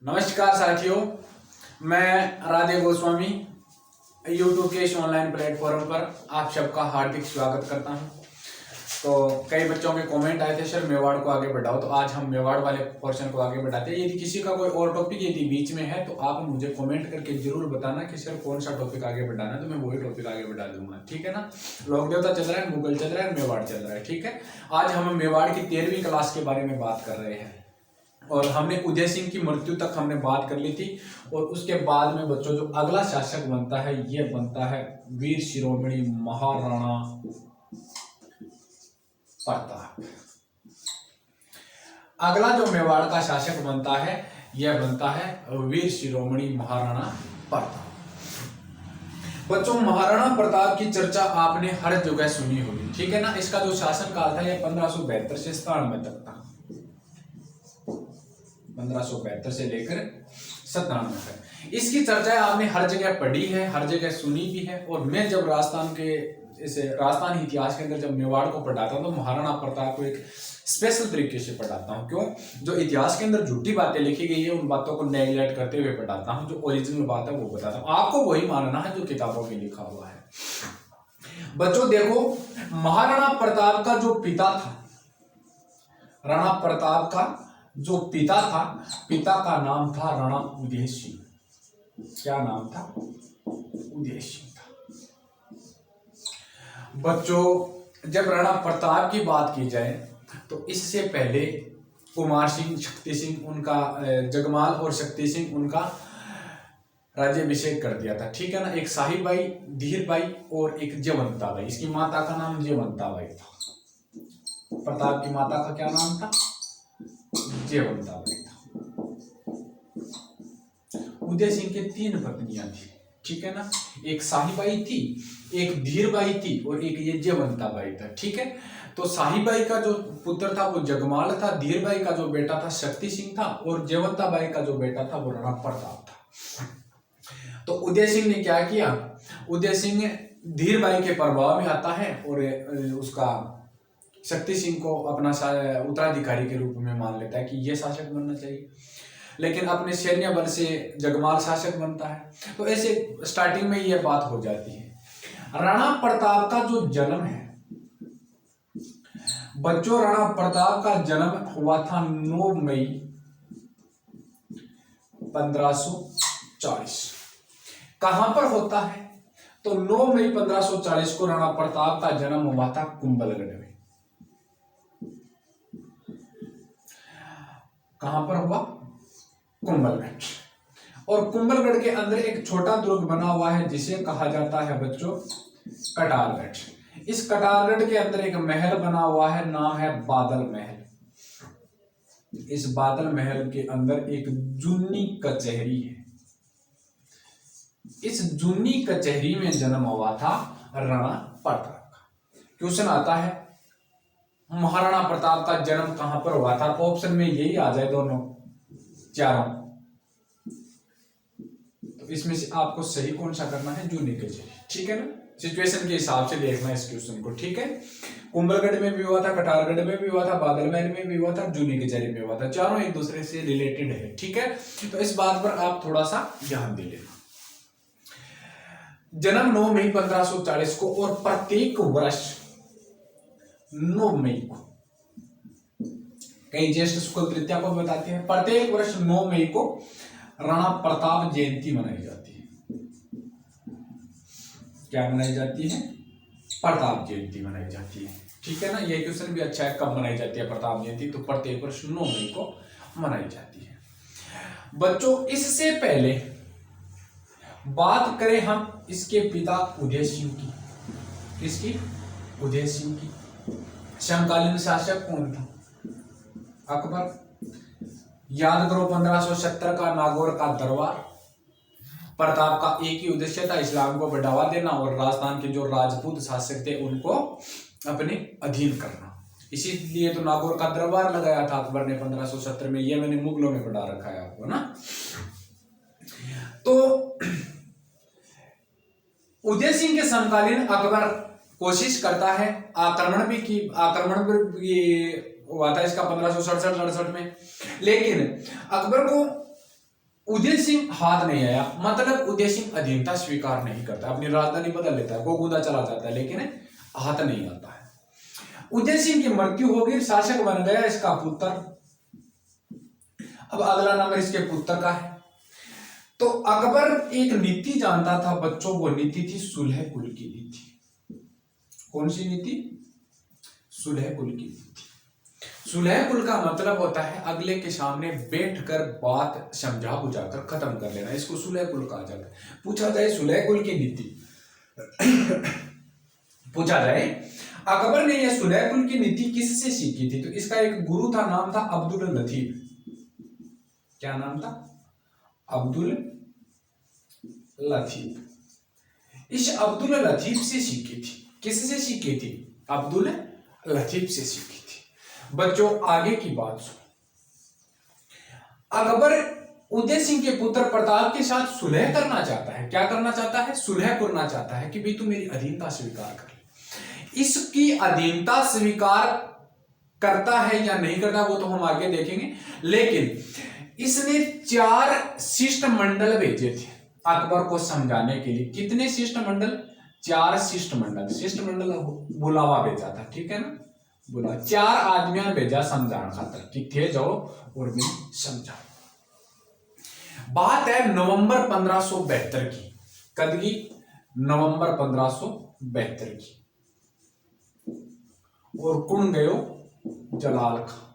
नमस्कार साथियों, मैं राधे गोस्वामी यूट्यूब के इस ऑनलाइन प्लेटफॉर्म पर आप सबका हार्दिक स्वागत करता हूं। तो कई बच्चों के कमेंट आए थे, सर मेवाड़ को आगे बढ़ाओ, तो आज हम मेवाड़ वाले पोर्शन को आगे बढ़ाते हैं। यदि किसी का कोई और टॉपिक यदि बीच में है तो आप मुझे कमेंट करके जरूर बताना कि सर कौन सा टॉपिक आगे बढ़ाना है, तो मैं वही टॉपिक आगे बढ़ा दूंगा। ठीक है ना। लोक देवता चल रहा है, मुगल चल रहा है, मेवाड़ चल रहा है। ठीक है। आज हम मेवाड़ की 13वीं क्लास के बारे में बात कर रहे हैं और हमने उदय सिंह की मृत्यु तक हमने बात कर ली थी। और उसके बाद में बच्चों जो अगला शासक बनता है ये बनता है वीर शिरोमणि महाराणा प्रताप। अगला जो मेवाड़ का शासक बनता है यह बनता है वीर शिरोमणि महाराणा प्रताप। बच्चों महाराणा प्रताप की चर्चा आपने हर जगह सुनी होगी। ठीक है ना। इसका जो शासन काल था यह 1572 से 97 तक था। 1572 से लेकर 97 तक इसकी चर्चा आपने हर जगह पढ़ी है, हर जगह सुनी भी है। और मैं जब राजस्थान इतिहास के अंदर जब मेवाड़ को पढ़ाता हूं तो महाराणा प्रताप को एक स्पेशल तरीके से पढ़ाता हूं। क्यों? जो इतिहास के अंदर झूठी बातें लिखी गई है उन बातों को नेगलेक्ट करते हुए पढ़ाता हूं, जो ओरिजिनल बात है वो बताता हूं। आपको वही मानना है जो किताबों में लिखा हुआ है। बच्चों देखो, महाराणा प्रताप का जो पिता था, राणा प्रताप का जो पिता था, पिता का नाम था राणा उदय सिंह। क्या नाम था? उदय सिंह था। बच्चों जब राणा प्रताप की बात की जाए तो इससे पहले कुमार सिंह, शक्ति सिंह उनका जगमाल और शक्ति सिंह उनका राज्याभिषेक कर दिया था। ठीक है ना। एक साहिब बाई, धीर बाई और एक जयवंता बाई। इसकी माता का नाम जयवंता बाई था। प्रताप की माता का क्या नाम था? जयवंता बाई था। उदय सिंह के 3 पत्नियां थी। ठीक है ना। एक साहिबाई थी, एक धीरबाई थी और एक ये जयवंता बाई था। ठीक है। तो साहिबाई का जो पुत्र था वो जगमाल था, धीरबाई का जो बेटा था शक्ति सिंह था और जयवंता बाई का जो बेटा था वो राणा प्रताप था। तो उदय सिंह ने क्या किया? उदय सिंह धीरबाई के प्रभाव में आता है और उसका शक्ति सिंह को अपना उत्तराधिकारी के रूप में मान लेता है कि यह शासक बनना चाहिए। लेकिन अपने सैन्य बल से जगमाल शासक बनता है। तो ऐसे स्टार्टिंग में यह बात हो जाती है। राणा प्रताप का जो जन्म है बच्चों, राणा प्रताप का जन्म हुआ था 9 मई 1540। कहां पर होता है? तो 9 मई 1540 को राणा प्रताप का जन्म हुआ था कुंभलगढ़ में। कहां पर हुआ? कुंभलगढ़। और कुंभलगढ़ के अंदर एक छोटा दुर्ग बना हुआ है जिसे कहा जाता है बच्चों कटारगढ़। इस कटारगढ़ के अंदर एक महल बना हुआ है, नाम है बादल महल। इस बादल महल के अंदर एक जूनी कचहरी है। इस जूनी कचहरी में जन्म हुआ था राणा प्रताप का। क्वेश्चन आता है महाराणा प्रताप का जन्म कहां पर हुआ था? ऑप्शन में यही आ जाए दोनों चारों, तो इसमें से आपको सही कौन सा करना है? जूनी कचहरी। ठीक है ना। सिचुएशन के हिसाब से देखना है इस क्वेश्चन को। ठीक है। कुंभलगढ़ में भी हुआ था, कटारगढ़ में भी हुआ था, बादल महल में भी हुआ था, जूनी कचहरी में हुआ था। चारों एक दूसरे से रिलेटेड है। ठीक है। तो इस बात पर आप थोड़ा सा ध्यान दे लेना। जन्म 9 मई 1540 को और प्रत्येक वर्ष 9 मई को, कई ज्येष्ठ शुक्ल तृतीया को बताते हैं, प्रत्येक वर्ष 9 मई को राणा प्रताप जयंती मनाई जाती है। क्या मनाई जाती है? प्रताप जयंती मनाई जाती है। ठीक है ना। यह क्वेश्चन भी अच्छा है, कब मनाई जाती है प्रताप जयंती? तो प्रत्येक वर्ष 9 मई को मनाई जाती है। बच्चों इससे पहले बात करें हम इसके पिता उदय सिंह की। किसकी? उदय सिंह की। समकालीन शासक कौन था? अकबर। याद करो 1570 का नागौर का दरबार। प्रताप का एक ही उद्देश्य था, इस्लाम को बढ़ावा देना और राजस्थान के जो राजपूत शासक थे उनको अपने अधीन करना। इसीलिए तो नागौर का दरबार लगाया था अकबर ने 1570 में। यह मैंने मुगलों में पढ़ा रखा है आपको ना। तो उदय सिंह के समकालीन अकबर कोशिश करता है, आक्रमण भी हुआ था इसका 1567-68 में। लेकिन अकबर को उदय सिंह हाथ नहीं आया, मतलब उदय सिंह अधीनता स्वीकार नहीं करता, अपनी राजधानी बदल लेता है, गोगुंदा चला जाता है, लेकिन हाथ नहीं आता है। उदय सिंह की मृत्यु हो गई, शासक बन गया इसका पुत्र। अब अगला नंबर इसके पुत्र का है। तो अकबर एक नीति जानता था बच्चों, वो नीति थी सुलह कुल की नीति। कौन सी नीति? सुलह कुल की नीति। सुलह कुल का मतलब होता है अगले के सामने बैठकर बात समझा बुझाकर खत्म कर लेना, इसको सुलह कुल कहा जाता है। पूछा जाए सुलह कुल की नीति पूछा जाए अकबर ने यह सुलह कुल की नीति किससे सीखी थी, तो इसका एक गुरु था, नाम था अब्दुल लतीफ। क्या नाम था? अब्दुल लतीफ। इस अब्दुल लतीफ से सीखी थी। किससे सीखी थी? अब्दुल लतीफ से सीखी थी। बच्चों आगे की बात सुनो। अकबर उदय सिंह के पुत्र प्रताप के साथ सुलह करना चाहता है। क्या करना चाहता है? सुलह करना चाहता है कि भाई तू मेरी अधीनता स्वीकार कर ले। इसकी अधीनता स्वीकार करता है या नहीं करता वो तो हम आगे देखेंगे, लेकिन इसने 4 शिष्टमंडल भेजे थे अकबर को समझाने के लिए। कितने शिष्टमंडल? 4 शिष्टमंडल। शिष्टमंडल बुलावा भेजा था, ठीक है ना, बुला 4 आदमियां भेजा समझाने खातर कि थे जाओ और भी समझाओ। बात है नवंबर 1572 की। कद की? नवंबर 1572 की। और कौन गयो? जलाल खां।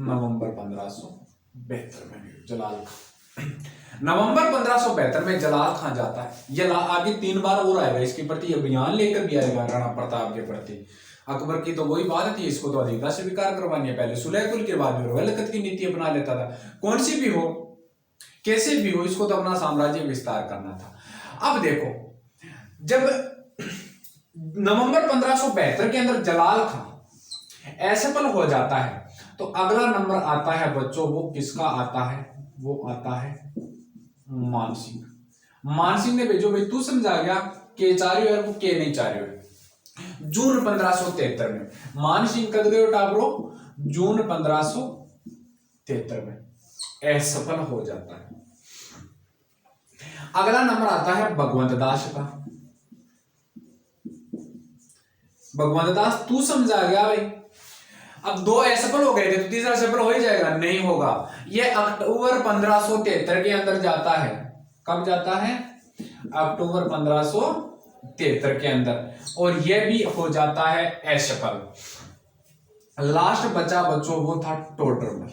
नवंबर 1572 में जलाल खां। नवंबर 1572 में जलाल खां जाता है। ये आगे 3 बार और आएगा इसके प्रति अभियान लेकर भी आएगा राणा प्रताप के प्रति। अकबर की तो वही बात थी, इसको तो अधिकता स्वीकार करवानी है। पहले सुलह कुल के बाद वलकत की नीति अपना लेता था। कौन सी भी हो, कैसे भी हो, इसको तो अपना साम्राज्य विस्तार करना था। अब देखो, जब नवंबर 1572 के अंदर जलाल खां असफल हो जाता है तो अगला नंबर आता है बच्चों, वो किसका आता है? वो आता है मानसिंह। मानसिंह ने भेजो भाई तू समझा गया के चार्यो है वो के नहीं चार्यो है। जून 1573 में मानसिंह कद गए टाबरो? जून 1573 में असफल हो जाता है। अगला नंबर आता है भगवंत दास का। भगवंत दास तू समझा गया भाई, अब 2 असफल हो गए थे तो तीसरा सफल हो ही जाएगा? नहीं होगा। यह अक्टूबर 1573 के अंदर जाता है। कब जाता है? अक्टूबर 1573 के अंदर, और यह भी हो जाता है असफल। लास्ट बचा बच्चों वो था टोडरमल,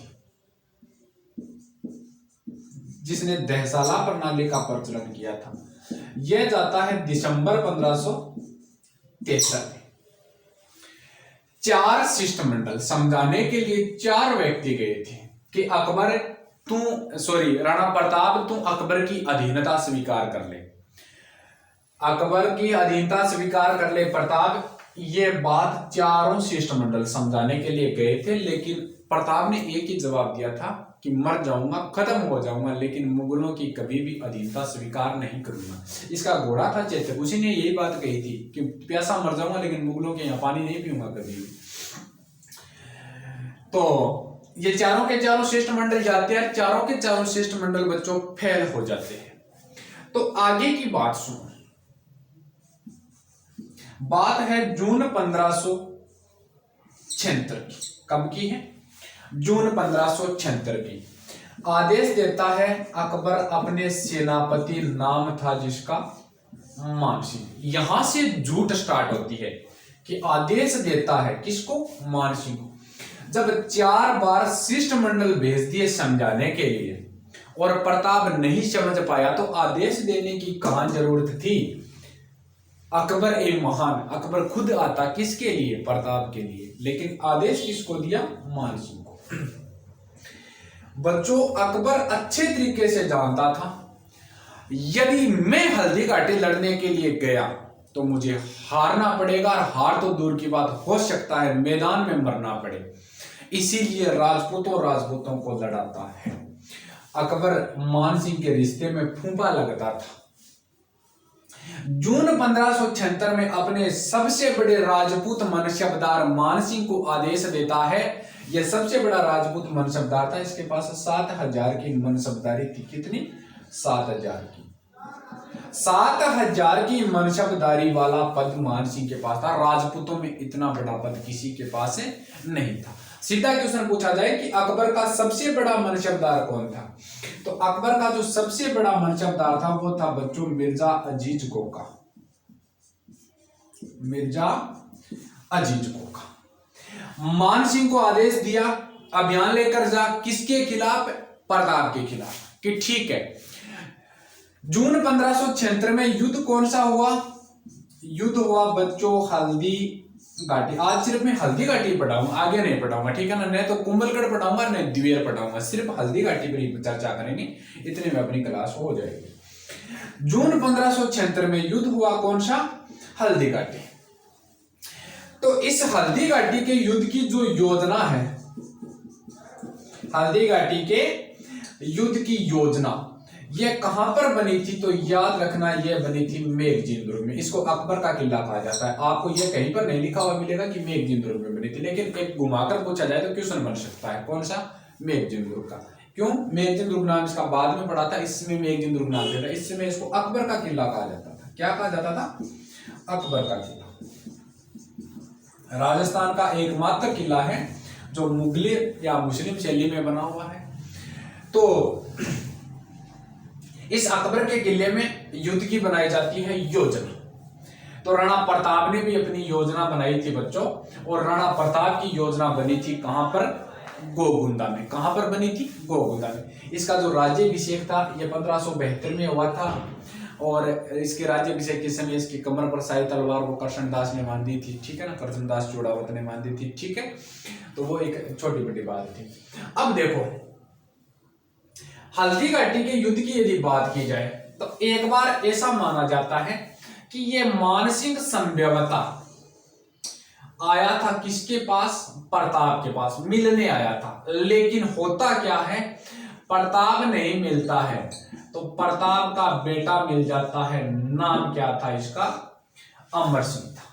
जिसने दहसाला प्रणाली का प्रचलन किया था। यह जाता है दिसंबर 1573 में। 4 शिष्टमंडल समझाने के लिए 4 व्यक्ति गए थे कि अकबर राणा प्रताप तू अकबर की अधीनता स्वीकार कर ले, अकबर की अधीनता स्वीकार कर ले प्रताप। ये बात 4 शिष्टमंडल समझाने के लिए गए थे, लेकिन प्रताप ने एक ही जवाब दिया था कि मर जाऊंगा, खत्म हो जाऊंगा, लेकिन मुगलों की कभी भी अधीनता स्वीकार नहीं करूंगा। इसका घोड़ा था चेतक, उसी ने यही बात कही थी कि प्यासा मर जाऊंगा लेकिन मुगलों के यहाँ पानी नहीं पीऊंगा कभी भी। तो ये 4 के 4 शिष्टमंडल जाते हैं, 4 के 4 शिष्टमंडल बच्चों फेल हो जाते हैं। तो आगे की बात सुनो। बात है जून 1576 की। कब की है? जून 1576 की। आदेश देता है अकबर अपने सेनापति, नाम था जिसका मानसिंह। यहां से झूठ स्टार्ट होती है कि आदेश देता है किसको? मानसिंह को। जब 4 बार शिष्टमंडल भेज दिए समझाने के लिए और प्रताप नहीं समझ पाया तो आदेश देने की कहां जरूरत थी? अकबर ए महान, अकबर खुद आता किसके लिए? प्रताप के लिए। लेकिन आदेश किसको दिया? मानसिंह को। बच्चों अकबर अच्छे तरीके से जानता था यदि मैं हल्दी घाटी लड़ने के लिए गया तो मुझे हारना पड़ेगा, और हार तो दूर की बात, हो सकता है मैदान में मरना पड़े। इसीलिए राजपूतों को लड़ाता है। अकबर मानसिंह के रिश्ते में फूंपा लगता था। जून 1576 में अपने सबसे बड़े राजपूत मनसबदार मानसिंह को आदेश देता है यह सबसे बड़ा राजपूत मनसबदार था। इसके पास 7,000 की मनसबदारी थी। कितनी? 7,000 की। 7,000 की मनसबदारी वाला पद मान सिंह के पास था। राजपूतों में इतना बड़ा पद किसी के पास नहीं था। सीधा क्वेश्चन पूछा जाए कि अकबर का सबसे बड़ा मनसबदार कौन था, तो अकबर का जो सबसे बड़ा मनसबदार था वो था बच्चों मिर्जा अजीज कोका। मिर्जा अजीज कोका। मान सिंह को आदेश दिया अभियान लेकर जा। किसके खिलाफ? प्रताप के खिलाफ। कि ठीक है। जून 1576 में युद्ध कौन सा हुआ? युद्ध हुआ बच्चों हल्दी घाटी। आज सिर्फ मैं हल्दी घाटी पढ़ाऊंगा, आगे नहीं पढ़ाऊंगा, ठीक है ना। नहीं तो कुंभलगढ़ पढ़ाऊंगा, नहीं द्विवेर पढ़ाऊंगा, सिर्फ हल्दी घाटी पर ही चर्चा करेंगे। इतने में अपनी क्लास हो जाएगी। जून 1576 में युद्ध हुआ कौन सा? हल्दी घाटी। तो इस हल्दी घाटी के युद्ध की जो योजना है, हल्दी घाटी के युद्ध की योजना ये कहां पर बनी थी? तो याद रखना ये बनी थी मेघजीन दुर्ग में। इसको अकबर का किला कहा जाता है। आपको ये कहीं पर नहीं लिखा हुआ मिलेगा कि मेघजीन दुर्ग में बनी थी, लेकिन एक घुमाकर पूछा जाए तो क्वेश्चन बन सकता है। कौन सा? मेघजीन दुर्ग का। क्यों मेघजीन दुर्ग नाम इसका बाद में पड़ा था, इसमें मेघजीन दुर्ग नाम दिया था। इसमें इसको अकबर का किला कहा जाता था। क्या कहा जाता था? अकबर का किला। राजस्थान का एकमात्र किला है जो मुगली या मुस्लिम शैली में बना हुआ है। तो इस अकबर के किले में युद्ध की बनाई जाती है योजना। तो राणा प्रताप ने भी अपनी योजना बनाई थी बच्चों, और राणा प्रताप की योजना बनी थी कहां पर? गोगुंदा में। कहां पर बनी थी? गोगुंदा में। इसका जो राज्याभिषेक था यह 1572 में हुआ था, और इसके राज्याभिषेक के समय इसकी कमर पर शाही तलवार वो कृष्णदास ने बांधी थी, ठीक है ना, कृष्णदास चूड़ावत ने बांधी थी, ठीक है। तो वो एक छोटी बड़ी बात थी। अब देखो हल्दी घाटी के युद्ध की यदि बात की जाए तो एक बार ऐसा माना जाता है कि ये मानसिंह संभवता आया था किसके पास? प्रताप के पास मिलने आया था। लेकिन होता क्या है, प्रताप नहीं मिलता है तो प्रताप का बेटा मिल जाता है। नाम क्या था इसका? अमर सिंह था।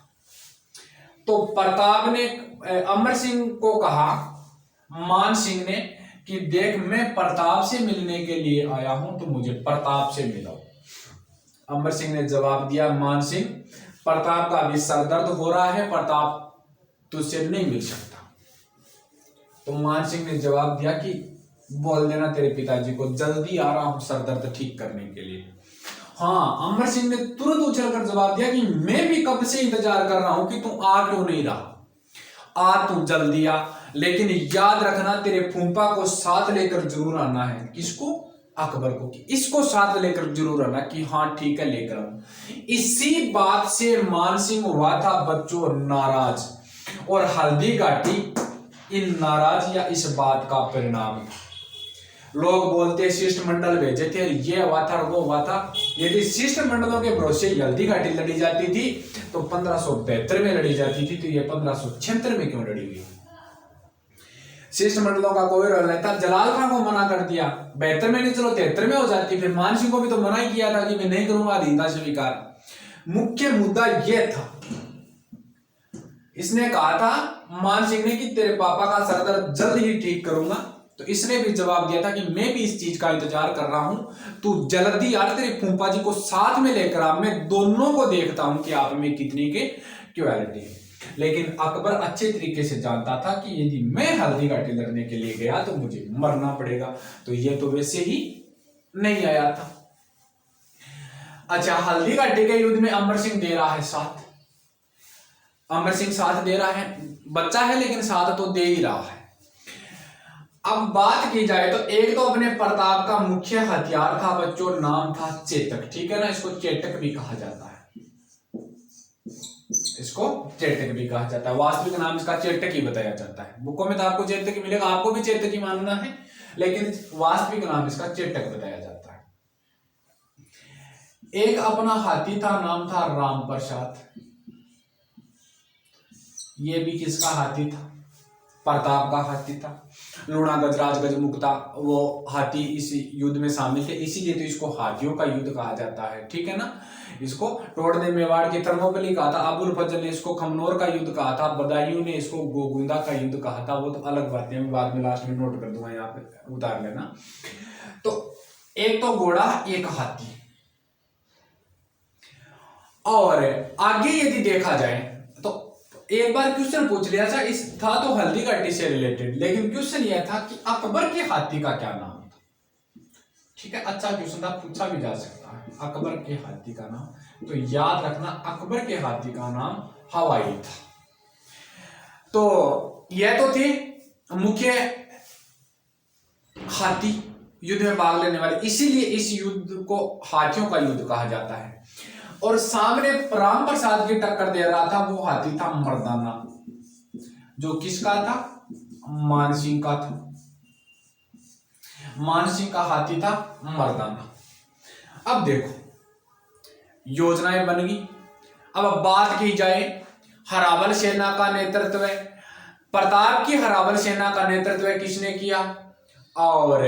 तो प्रताप ने अमर सिंह को कहा, मान सिंह ने, कि देख मैं प्रताप से मिलने के लिए आया हूं, तो मुझे प्रताप से मिलाओ। अमर सिंह ने जवाब दिया, मान सिंह प्रताप का अभी सरदर्द हो रहा है, प्रताप तुझसे नहीं मिल सकता। तो मान सिंह ने जवाब दिया कि बोल देना तेरे पिताजी को, जल्दी आ रहा हूं सरदर्द ठीक करने के लिए। हाँ, अमर सिंह ने तुरंत उछलकर जवाब दिया कि मैं भी कब से इंतजार कर रहा हूं कि तू आ क्यों नहीं रहा, आ तू जल्दी आ। लेकिन याद रखना तेरे फूफा को साथ लेकर जरूर आना है। किसको? अकबर को। कि इसको साथ लेकर जरूर आना। कि हाँ ठीक है लेकर आऊं। इसी बात से मान सिंह हुआ था बच्चों नाराज, और हल्दी घाटी इन नाराज या इस बात का परिणाम। लोग बोलते शिष्टमंडल भेजे थे, ये हुआ था वो हुआ था। यदि शिष्टमंडलों के भरोसे हल्दी घाटी लड़ी जाती थी तो 1572 में लड़ी जाती थी, तो ये 1576 में क्यों लड़ी गई? शिष्टमंडलों का कोई रोल नहीं था। जलाल खान को मना कर दिया 72 में, नहीं चलो 73 में हो जाती। फिर मान सिंह को भी तो मना ही किया था कि मैं नहीं करूंगा अधीनता स्वीकार। मुख्य मुद्दा यह था, इसने कहा था मान सिंह ने कि तेरे पापा का सरदर्द जल्द ही ठीक करूंगा। तो इसने भी जवाब दिया था कि मैं भी इस चीज का इंतजार कर रहा हूं, तू जल्दी यार तेरे फूफा जी को साथ में लेकर आ, मैं दोनों को देखता हूं कि आप में कितनी के क्वालिटी है। लेकिन अकबर अच्छे तरीके से जानता था कि यदि मैं हल्दी घाटी लड़ने के लिए गया तो मुझे मरना पड़ेगा। तो ये तो वैसे ही नहीं आया था। अच्छा, हल्दी घाटी के युद्ध में अमर सिंह दे रहा है साथ। अमर सिंह साथ दे रहा है, बच्चा है लेकिन साथ तो दे ही रहा है। अब बात की जाए तो एक तो अपने प्रताप का मुख्य हथियार था बच्चों, नाम था चेतक, ठीक है ना। इसको चेतक भी कहा जाता है, इसको चेतक भी कहा जाता है। वास्तविक नाम इसका चेतक ही बताया जाता है। बुकों में तो आपको चेतक ही मिलेगा, आपको भी चेतक ही मानना है, लेकिन वास्तविक नाम इसका चेतक बताया जाता है। एक अपना हाथी था, नाम था राम प्रसाद। ये भी किसका हाथी था? प्रताप का हाथी था। लूणा गजराज गजमुक्ता वो हाथी इस युद्ध में शामिल थे, इसीलिए तो इसको हाथियों का युद्ध कहा जाता है, ठीक है ना। इसको टोड ने मेवाड़ की थर्मोपली कहा था, अबुल फजल ने इसको खमनोर का युद्ध कहा था, बदायूं ने इसको गोगुंदा का युद्ध कहा था। वो तो अलग बातें हैं, बाद में लास्ट में नोट कर दूंगा, यहाँ पे उतार लेना। तो एक तो घोड़ा, एक हाथी। और आगे यदि देखा जाए तो एक बार क्वेश्चन पूछ लिया था, इस था तो हल्दी घाटी से रिलेटेड, लेकिन क्वेश्चन यह था कि अकबर के हाथी का क्या नाम था। ठीक है, अच्छा क्वेश्चन था, पूछा भी जा सकता है अकबर के हाथी का नाम। तो याद रखना अकबर के हाथी का नाम हवाई था। तो यह तो थे मुख्य हाथी युद्ध में भाग लेने वाले, इसीलिए इस युद्ध को हाथियों का युद्ध कहा जाता है। और सामने राम प्रसाद की टक्कर दे रहा था, वो हाथी था मर्दाना, जो किसका था, मानसिंह का था। मानसिंह का हाथी था मर्दाना। अब देखो योजनाएं बन गई। अब बात की जाए हरावल सेना का नेतृत्व, प्रताप की हरावल सेना का नेतृत्व किसने किया और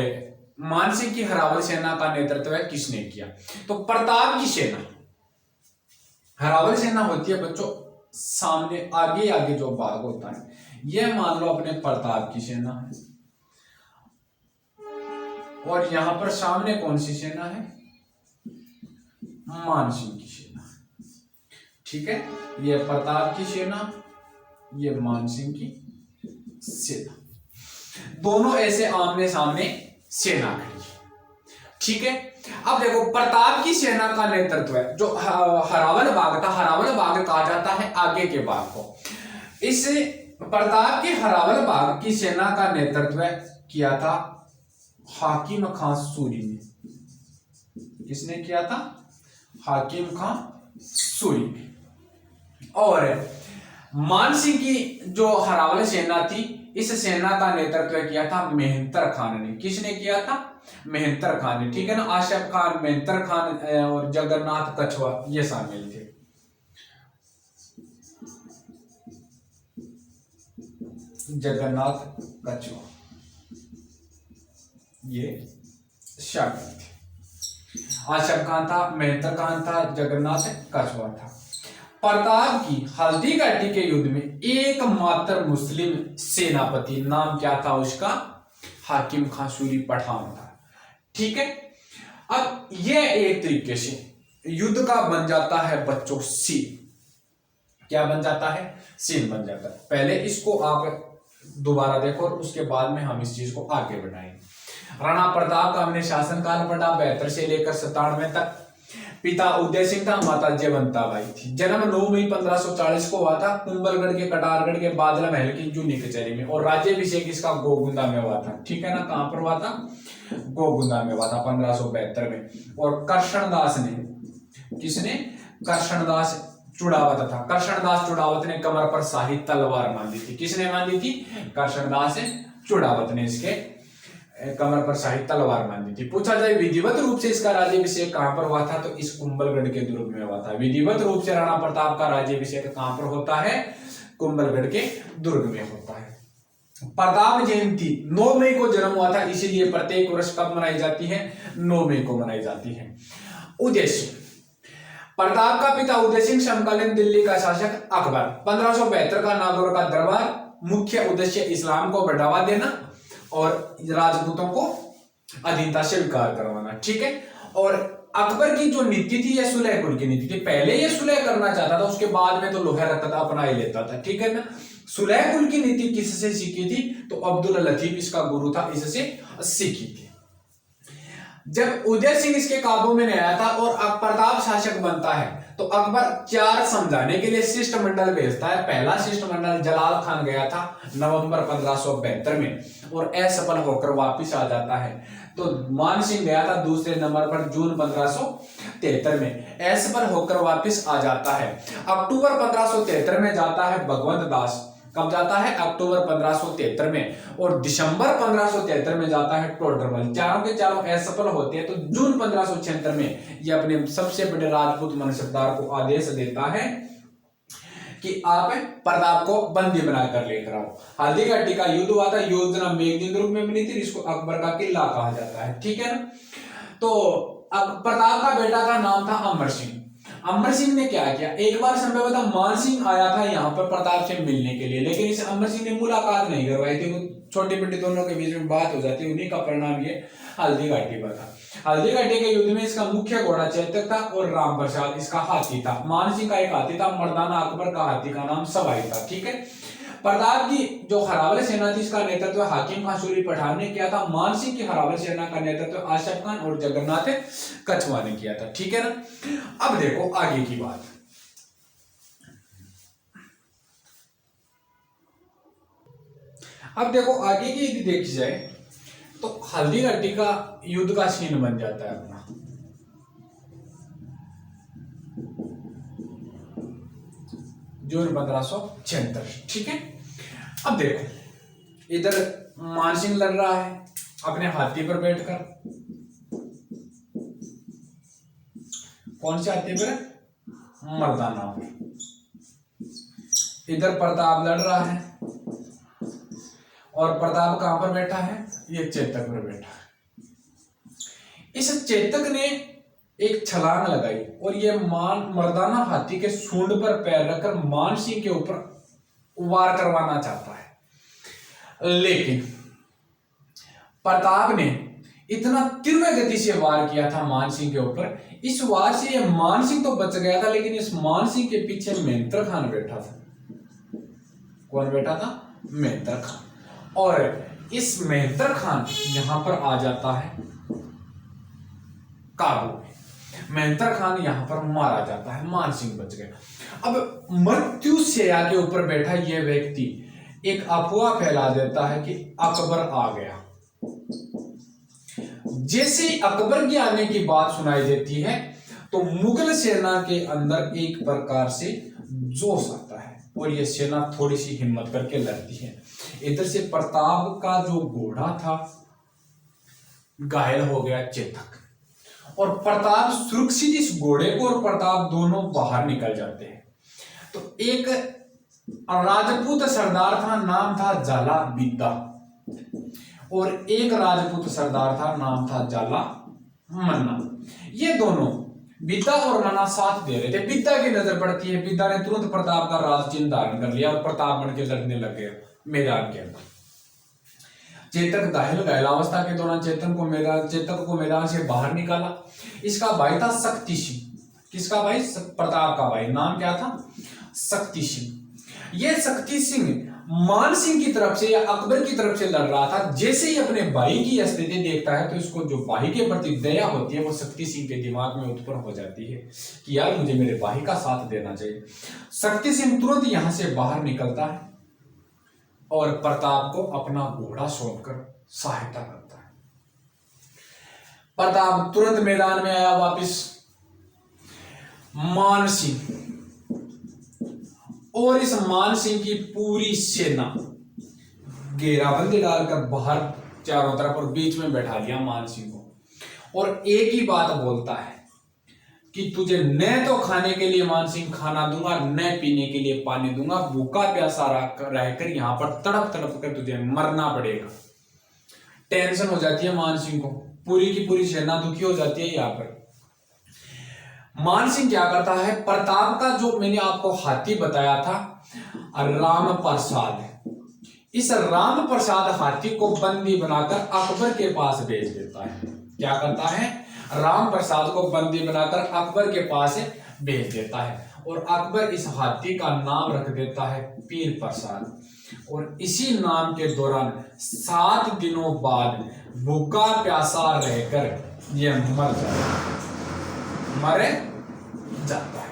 मानसिंह की हरावल सेना का नेतृत्व किसने किया। तो प्रताप की सेना, हरावल सेना होती है बच्चों सामने आगे आगे जो भाग होता है, यह मान लो अपने प्रताप की सेना है। और यहां पर सामने कौन सी सेना है, मानसिंह की सेना। ठीक है, यह प्रताप की सेना, यह मानसिंह की सेना, दोनों ऐसे आमने सामने सेना खड़ी। ठीक है, अब देखो प्रताप की सेना का नेतृत्व है जो हरावल बाग था, हरावल बाग कहा जाता है आगे के बाग को। इस प्रताप के हरावल बाग की सेना का नेतृत्व किया था हाकिम खां सूरी ने। किसने किया था, हाकिम खां सूरी ने। और मानसिंह की जो हरावल सेना थी, इस सेना का नेतृत्व किया था मेहंतर खान ने। किसने किया था, मेहंतर खान ने। ठीक है ना, आशफ खान, मेहंतर खान और जगन्नाथ कछवा ये शामिल थे। जगन्नाथ कछवा ये शामिल थे। आशफ खान था, मेहंतर खान था, जगन्नाथ कछवा था। प्रताप की हल्दी घाटी के युद्ध में एकमात्र मुस्लिम सेनापति, नाम क्या था उसका, हाकिम खां सूरी पठान था। ठीक है, अब यह एक तरीके से युद्ध का बन जाता है बच्चों सीन। क्या बन जाता है, सीन बन जाता है। पहले इसको आप दोबारा देखो और उसके बाद में हम इस चीज को आगे बढ़ाएंगे। राणा प्रताप का हमने शासनकाल पढ़ा 72 से लेकर 97 तक। पिता उदय सिंह था, माता जयवंताबाई थी। जन्म 9 मई 1540 को हुआ था कुंभलगढ़ के कटारगढ़ के बादला महल की जूनी कचहरी में। और राज्याभिषेक इसका गोगुंदा में हुआ था। ठीक है ना, कहां पर हुआ था, गोगुंदा में हुआ था 1572 में। और कर्षणदास ने, किसने, कर्षणदास चुड़ावत था, कर्षणदास चुड़ावत ने कमर पर शाही तलवार बांधी थी। किसने बांधी थी, कर्षणदास चुड़ावत ने इसके कमर पर शाही तलवार बांधी थी। पूछा जाए विधिवत रूप से इसका राज्याभिषेक कहां पर हुआ था, तो इस कुंभलगढ़ के दुर्ग में हुआ था। विधिवत रूप से राणा प्रताप का राज्याभिषेक कहां पर होता है, कुंभलगढ़ के दुर्ग में होता है। प्रताप जयंती 9 मई को जन्म हुआ था, इसीलिए प्रत्येक वर्ष कब मनाई जाती है, 9 मई को मनाई जाती है। उद्देश्य, प्रताप का पिता उदय सिंह समकालीन दिल्ली का शासक अकबर। 1572 का नागौर का दरबार, मुख्य उद्देश्य इस्लाम को बढ़ावा देना और राजपूतों को अधीनता से स्वीकार करवाना। ठीक है, और अकबर की जो नीति थी यह सुलह कुल की नीति थी। पहले ये सुलह करना चाहता था, उसके बाद में तो लोहा रत्ता अपना ही लेता था। ठीक है ना, सुलह कुल की नीति किससे सीखी थी, तो अब्दुल लतीफ इसका गुरु था, इससे सीखी थी। जब उदय सिंह इसके काबू में नहीं आया था और प्रताप शासक बनता है, तो अकबर 4 समझाने के लिए शिष्टमंडल भेजता है। पहला शिष्टमंडल जलाल खान गया था नवंबर 1572 में और असफल होकर वापिस आ जाता है। तो मान सिंह गया था दूसरे नंबर पर जून 1573 में, असफल होकर वापिस आ जाता है। अक्टूबर 1573 में जाता है भगवंत दास। कब जाता है, अक्टूबर 1573 में। और दिसंबर 1573 में जाता है टोडरमल। चारों के चारों असफल होते हैं। तो जून 1576 में यह अपने सबसे बड़े राजपूत मनसबदार को आदेश देता है कि आप प्रताप को बंदी बनाकर लेकर आओ। हल्दी घाटी का युद्ध हुआ था, योजना मेघदूत में बनी थी, इसको अकबर का किला कहा जाता है, ठीक है ना। तो अब प्रताप का बेटा का नाम था अमर सिंह। अमर सिंह ने क्या किया, एक बार संभवतः मान सिंह आया था यहाँ पर प्रताप से मिलने के लिए, लेकिन इस अमर सिंह ने मुलाकात नहीं करवाई थी। वो छोटी बड़ी दोनों के बीच में बात हो जाती, उन्हीं का परिणाम ये हल्दी घाटी पर था। हल्दी घाटी के युद्ध में इसका मुख्य घोड़ा चेतक था और राम प्रसाद इसका हाथी था। मान सिंह का एक हाथी था, मर्दाना अकबर का हाथी का नाम सवाई था, ठीक है। प्रताप की जो हरावल सेना थी, इसका नेतृत्व हाकिम खान सूरी पठान ने किया था। मान सिंह की हरावल सेना का नेतृत्व आशफ खान और जगन्नाथ कछवा ने किया था, ठीक है ना। अब देखो आगे की बात। अब देखो आगे की यदि देखी जाए तो हल्दी घाटी का युद्ध का सीन बन जाता है अपना। जून 1576, ठीक है। अब देखो इधर मान सिंह लड़ रहा है अपने हाथी पर बैठकर। कौन से हाथी पर? मर्दाना पर। इधर प्रताप लड़ रहा है और प्रताप कहां पर बैठा है? ये चेतक पर बैठा है। इस चेतक ने एक छलांग लगाई और ये मर्दाना हाथी के सूंड पर पैर रखकर मान सिंह के ऊपर वार करवाना चाहता है, लेकिन प्रताप ने इतना तीव्र गति से वार किया था मान सिंह के ऊपर। इस वार से ये मान सिंह तो बच गया था, लेकिन इस मान सिंह के पीछे मेहंतर खान बैठा था। कौन बैठा था? मेहंतर खान। और इस मेहंतर खान यहां पर आ जाता है काबू में। मेहंतर खान यहां पर मारा जाता है, मान सिंह बच गया। अब मृत्यु शैया के ऊपर बैठा यह व्यक्ति एक अफवाह फैला देता है कि अकबर आ गया। जैसे अकबर के आने की बात सुनाई देती है तो मुगल सेना के अंदर एक प्रकार से जोश आता है और यह सेना थोड़ी सी हिम्मत करके लड़ती है। इधर से प्रताप का जो घोड़ा था घायल हो गया चेतक, और प्रताप सुरक्षित इस घोड़े को और प्रताप दोनों बाहर निकल जाते हैं। तो एक राजपूत सरदार था, नाम था जाला बिद्दा, और एक राजपूत सरदार था, नाम था जाला मन्ना। ये दोनों बिद्दा और मन्ना साथ दे रहे थे। बिद्दा की नजर पड़ती है, बिद्दा ने तुरंत प्रताप का राज चिन्ह धारण कर लिया और प्रताप बन के लड़ने लग गए मैदान के अंदर। चेतक घायलावस्था के दौरान चेतक को मैदान से बाहर निकाला। इसका भाई था शक्ति सिंह। किसका भाई? प्रताप का भाई। नाम क्या था? शक्ति सिंह। यह शक्ति सिंह मान सिंह की तरफ से या अकबर की तरफ से लड़ रहा था। जैसे ही अपने भाई की स्थिति देखता है तो इसको जो भाई के प्रति दया होती है वो शक्ति सिंह के दिमाग में उत्पन्न हो जाती है कि यार मुझे मेरे भाई का साथ देना चाहिए। शक्ति सिंह तुरंत यहां से बाहर निकलता है और प्रताप को अपना घोड़ा सौंपकर सहायता करता है। प्रताप तुरंत मैदान में आया वापिस। मान सिंह और इस मान सिंह की पूरी सेना घेराबंदी डालकर बाहर चारों तरफ और बीच में बैठा लिया मान सिंह को, और एक ही बात बोलता है कि तुझे न तो खाने के लिए मान सिंह खाना दूंगा, न पीने के लिए पानी दूंगा, भूखा प्यासा रहकर यहां पर तड़प तड़प कर तुझे मरना पड़ेगा। टेंशन हो जाती है मान सिंह को, पूरी की पूरी सेना दुखी हो जाती है। यहां पर मान सिंह क्या करता है? प्रताप का जो मैंने आपको हाथी बताया था राम प्रसाद, इस राम प्रसाद हाथी को बंदी बनाकर अकबर के पास भेज देता है। क्या करता है? राम प्रसाद को बंदी बनाकर अकबर के पास भेज देता है, और अकबर इस हाथी का नाम रख देता है पीर प्रसाद। और इसी नाम के दौरान 7 दिनों बाद भूखा प्यासा रहकर यह मर जाता है।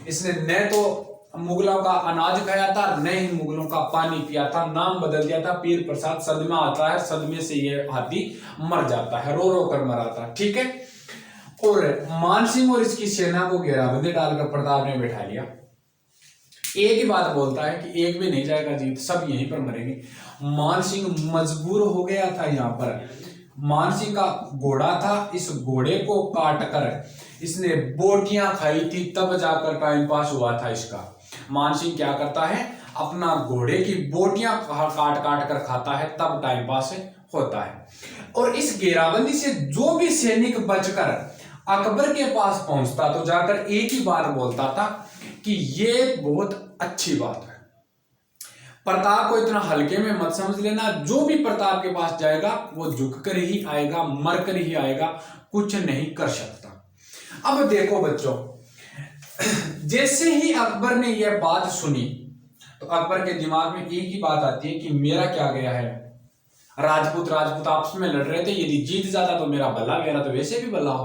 इसने न तो मुगलों का अनाज खाया था, न ही मुगलों का पानी पिया था, नाम बदल दिया था पीर प्रसाद। सदमा आता है, सदमे से ये हाथी मर जाता है, रो रो कर मरा था, ठीक है। और मान सिंह और इसकी सेना को घेराबंदी डालकर प्रताप ने बैठा लिया। एक ही बात बोलता है कि एक भी नहीं जाएगा जीत, सब यहीं पर मरेंगे। मान सिंह मजबूर हो गया था। यहाँ पर मान सिंह का घोड़ा था, इस घोड़े को काट कर इसने बोटियां खाई थी, तब जाकर टाइम पास हुआ था इसका। मान सिंह क्या करता है, अपना घोड़े की बोटियां काट काट कर खाता है, तब टाइम पास होता है। और इस घेराबंदी से जो भी सैनिक बचकर अकबर के पास पहुंचता तो जाकर एक ही बात बोलता था कि ये बहुत अच्छी बात है, प्रताप को इतना हल्के में मत समझ लेना, जो भी प्रताप के पास जाएगा वो झुककर ही आएगा, मरकर ही आएगा, कुछ नहीं कर सकता। अब देखो बच्चों, जैसे ही अकबर ने यह बात सुनी तो अकबर के दिमाग में एक ही बात आती है कि मेरा क्या गया है, राजपूत आपस में लड़ रहे थे, यदि जीत जाता तो मेरा भला, मेरा तो वैसे भी भला हो।